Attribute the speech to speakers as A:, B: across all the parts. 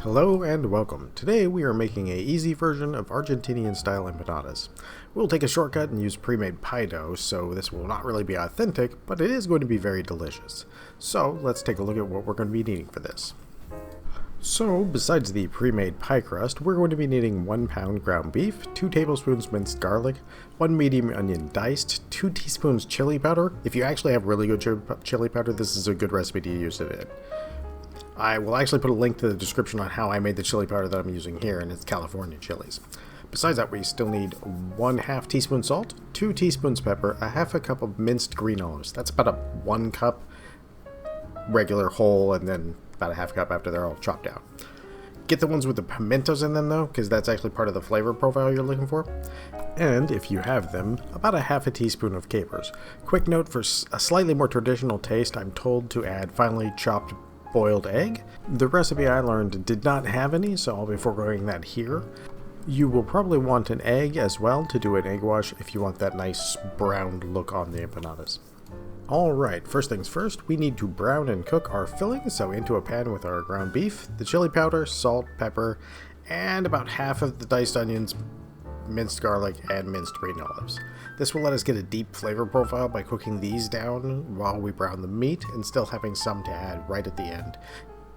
A: Hello and welcome. Today we are making an easy version of Argentinian style empanadas. We'll take a shortcut and use pre-made pie dough, so this will not really be authentic, but it is going to be very delicious. So let's take a look at what we're going to be needing for this. So besides the pre-made pie crust, we're going to be needing 1 pound ground beef, 2 tablespoons minced garlic, 1 medium onion diced, 2 teaspoons chili powder. If you actually have really good chili powder, this is a good recipe to use it in. I will actually put a link to the description on how I made the chili powder that I'm using here, and it's California chilies. Besides that, we still need 1/2 teaspoon salt, 2 teaspoons pepper, a 1/2 cup of minced green olives. That's about a 1 cup regular whole, and then about a 1/2 cup after they're all chopped down. Get the ones with the pimentos in them though, because that's actually part of the flavor profile you're looking for. And if you have them, about a 1/2 teaspoon of capers. Quick note, for a slightly more traditional taste, I'm told to add finely chopped boiled egg. The recipe I learned did not have any, so I'll be foregoing that here. You will probably want an egg as well to do an egg wash if you want that nice browned look on the empanadas. Alright, first things first, we need to brown and cook our filling, so into a pan with our ground beef, the chili powder, salt, pepper, and about 1/2 of the diced onions, minced garlic, and minced green olives. This will let us get a deep flavor profile by cooking these down while we brown the meat and still having some to add right at the end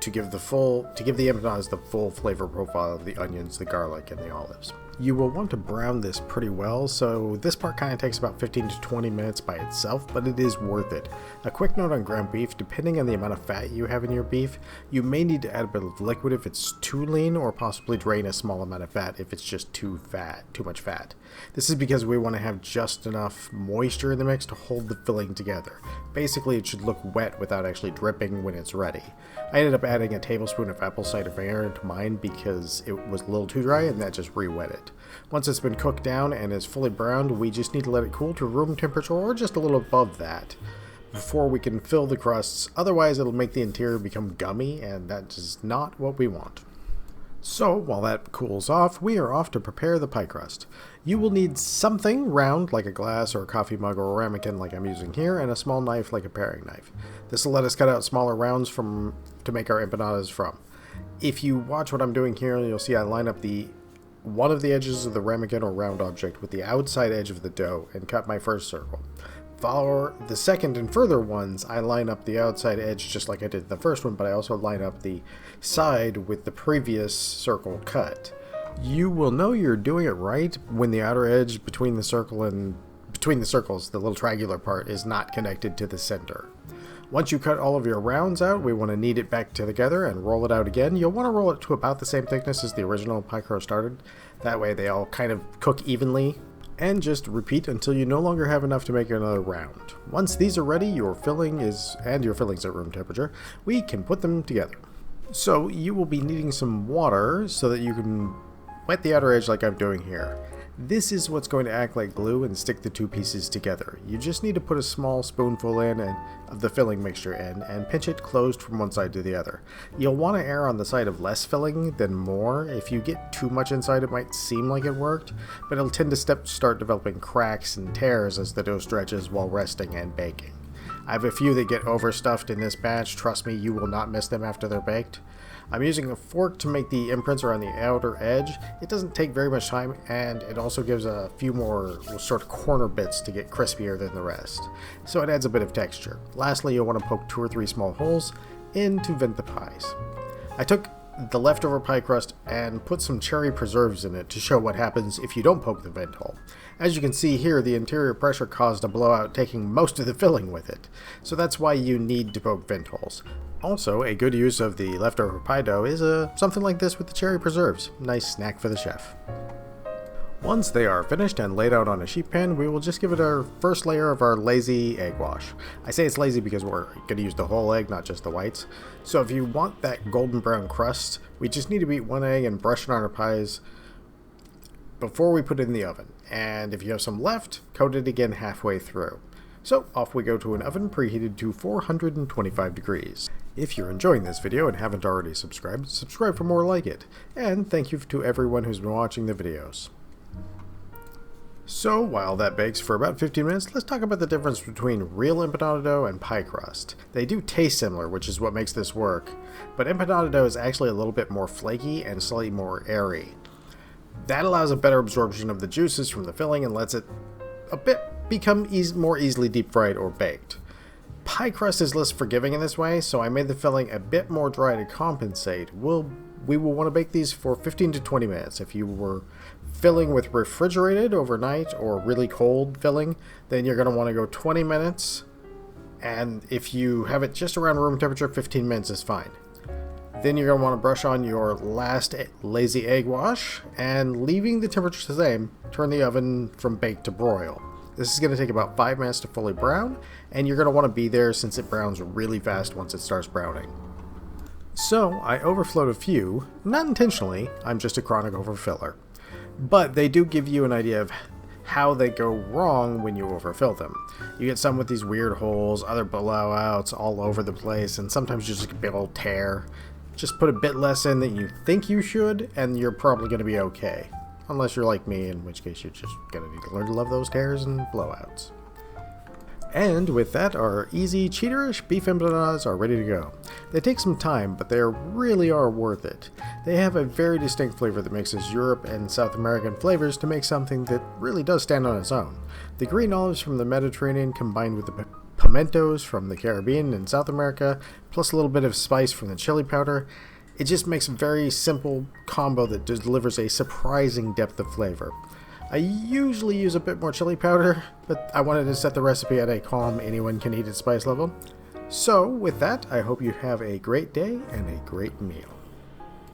A: to give the empanadas the full flavor profile of the onions, the garlic, and the olives. You will want to brown this pretty well, so this part kind of takes about 15 to 20 minutes by itself, but it is worth it. A quick note on ground beef: depending on the amount of fat you have in your beef, you may need to add a bit of liquid if it's too lean, or possibly drain a small amount of fat if it's just too much fat. This is because we want to have just enough moisture in the mix to hold the filling together. Basically, it should look wet without actually dripping when it's ready. I ended up adding a tablespoon of apple cider vinegar into mine because it was a little too dry, and that just re-wet it. Once it's been cooked down and is fully browned, we just need to let it cool to room temperature or just a little above that before we can fill the crusts. Otherwise, it'll make the interior become gummy, and that is not what we want. So, while that cools off, we are off to prepare the pie crust. You will need something round like a glass or a coffee mug or a ramekin like I'm using here, and a small knife like a paring knife. This will let us cut out smaller rounds to make our empanadas from. If you watch what I'm doing here, you'll see I line up one of the edges of the ramekin or round object with the outside edge of the dough and cut my first circle. For the second and further ones, I line up the outside edge just like I did in the first one, but I also line up the side with the previous circle cut. You will know you're doing it right when the outer edge between the circles, the little triangular part, is not connected to the center. Once you cut all of your rounds out, we want to knead it back together and roll it out again. You'll want to roll it to about the same thickness as the original pie crust started. That way they all kind of cook evenly. And just repeat until you no longer have enough to make another round. Once these are ready, your filling's at room temperature, we can put them together. So you will be needing some water so that you can wet the outer edge like I'm doing here. This is what's going to act like glue and stick the two pieces together. You just need to put a small spoonful in of the filling mixture in and pinch it closed from one side to the other. You'll want to err on the side of less filling than more. If you get too much inside, it might seem like it worked, but it'll tend to start developing cracks and tears as the dough stretches while resting and baking. I have a few that get overstuffed in this batch. Trust me, you will not miss them after they're baked. I'm using a fork to make the imprints around the outer edge. It doesn't take very much time, and it also gives a few more sort of corner bits to get crispier than the rest. So it adds a bit of texture. Lastly, you'll want to poke 2 or 3 small holes in to vent the pies. I took the leftover pie crust and put some cherry preserves in it to show what happens if you don't poke the vent hole. As you can see here, the interior pressure caused a blowout, taking most of the filling with it. So that's why you need to poke vent holes. Also, a good use of the leftover pie dough is something like this with the cherry preserves. Nice snack for the chef. Once they are finished and laid out on a sheet pan, we will just give it our first layer of our lazy egg wash. I say it's lazy because we're going to use the whole egg, not just the whites. So if you want that golden brown crust, we just need to beat 1 egg and brush it on our pies before we put it in the oven. And if you have some left, coat it again halfway through. So off we go to an oven preheated to 425 degrees. If you're enjoying this video and haven't already subscribed, subscribe for more like it. And thank you to everyone who's been watching the videos. So while that bakes for about 15 minutes, let's talk about the difference between real empanada dough and pie crust. They do taste similar, which is what makes this work, but empanada dough is actually a little bit more flaky and slightly more airy. That allows a better absorption of the juices from the filling and lets it become more easily deep fried or baked. Pie crust is less forgiving in this way, so I made the filling a bit more dry to compensate. We will want to bake these for 15 to 20 minutes. If you were filling with refrigerated overnight or really cold filling, then you're going to want to go 20 minutes. And if you have it just around room temperature, 15 minutes is fine. Then you're going to want to brush on your last lazy egg wash, and leaving the temperature the same, turn the oven from bake to broil. This is going to take about 5 minutes to fully brown, and you're going to want to be there since it browns really fast once it starts browning. So I overflowed a few, not intentionally, I'm just a chronic overfiller. But they do give you an idea of how they go wrong when you overfill them. You get some with these weird holes, other blowouts all over the place, and sometimes you just get a big old tear. Just put a bit less in than you think you should, and you're probably going to be okay. Unless you're like me, in which case you're just going to need to learn to love those tears and blowouts. And with that, our easy, cheaterish beef empanadas are ready to go. They take some time, but they really are worth it. They have a very distinct flavor that mixes Europe and South American flavors to make something that really does stand on its own. The green olives from the Mediterranean combined with the pimentos from the Caribbean and South America, plus a little bit of spice from the chili powder. It just makes a very simple combo that delivers a surprising depth of flavor. I usually use a bit more chili powder, but I wanted to set the recipe at a calm, anyone can eat it spice level. So with that, I hope you have a great day and a great meal.